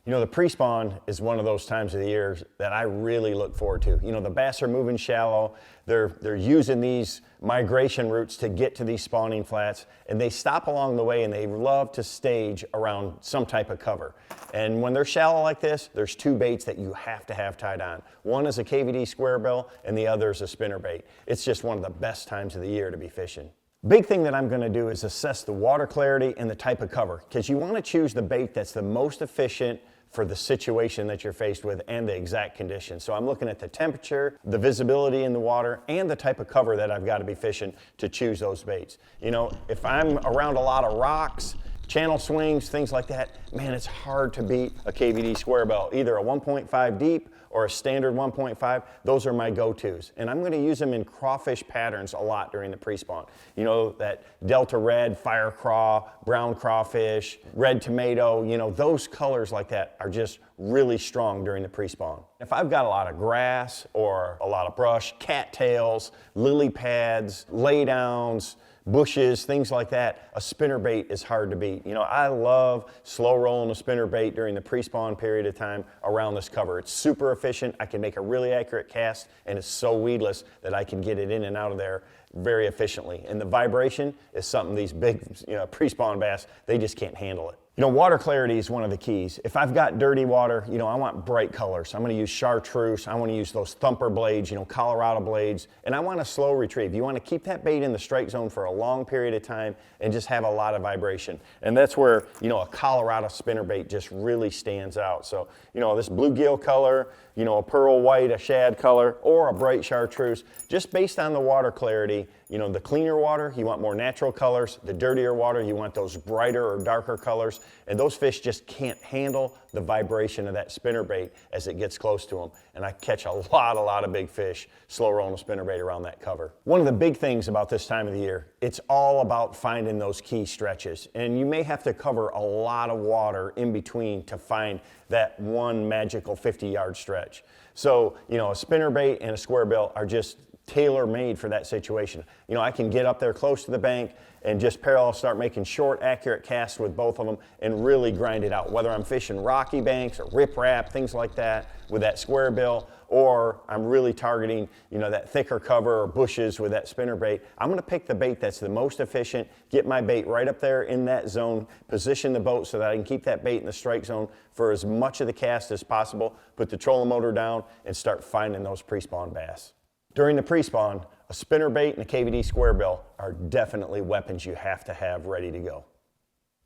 You know, the pre-spawn is one of those times of the year that I really look forward to. You know, the bass are moving shallow. They're using these migration routes to get to these spawning flats, and they stop along the way and they love to stage around some type of cover. And when they're shallow like this, there's two baits that you have to have tied on. One is a KVD squarebill and the other is a spinnerbait. It's just one of the best times of the year to be fishing. Big thing that I'm going to do is assess the water clarity and the type of cover, because you want to choose the bait that's the most efficient for the situation that you're faced with and the exact conditions. So I'm looking at the temperature, the visibility in the water, and the type of cover that I've got to be fishing to choose those baits. You know, if I'm around a lot of rocks, channel swings, things like that, man, it's hard to beat a KVD squarebill, either a 1.5 deep or a standard 1.5. Those are my go-tos. And I'm gonna use them in crawfish patterns a lot during the pre-spawn. You know, that Delta red, fire craw, brown crawfish, red tomato, you know, those colors like that are just really strong during the pre-spawn. If I've got a lot of grass or a lot of brush, cattails, lily pads, laydowns, bushes, things like that, a spinnerbait is hard to beat. You know, I love slow rolling a spinnerbait during the pre-spawn period of time around this cover. It's super efficient. I can make a really accurate cast, and it's so weedless that I can get it in and out of there very efficiently. And the vibration is something these big, you know, pre-spawn bass, they just can't handle it. You know, water clarity is one of the keys. If I've got dirty water, you know, I want bright colors. I'm going to use chartreuse. I want to use those thumper blades, you know, Colorado blades, and I want a slow retrieve. You want to keep that bait in the strike zone for a long period of time and just have a lot of vibration. And that's where, you know, a Colorado spinnerbait just really stands out. So, you know, this bluegill color, you know, a pearl white, a shad color, or a bright chartreuse, just based on the water clarity. You know, the cleaner water, you want more natural colors. The dirtier water, you want those brighter or darker colors. And those fish just can't handle the vibration of that spinnerbait as it gets close to them. And I catch a lot of big fish slow rolling a spinnerbait around that cover. One of the big things about this time of the year, it's all about finding those key stretches. And you may have to cover a lot of water in between to find that one magical 50-yard stretch. So, you know, a spinnerbait and a squarebill are just tailor-made for that situation. You know, I can get up there close to the bank and just parallel start making short, accurate casts with both of them and really grind it out. Whether I'm fishing rocky banks or riprap, things like that with that squarebill, or I'm really targeting, you know, that thicker cover or bushes with that spinnerbait, I'm gonna pick the bait that's the most efficient, get my bait right up there in that zone, position the boat so that I can keep that bait in the strike zone for as much of the cast as possible, put the trolling motor down, and start finding those pre-spawn bass. During the pre-spawn, a spinnerbait and a KVD squarebill are definitely weapons you have to have ready to go.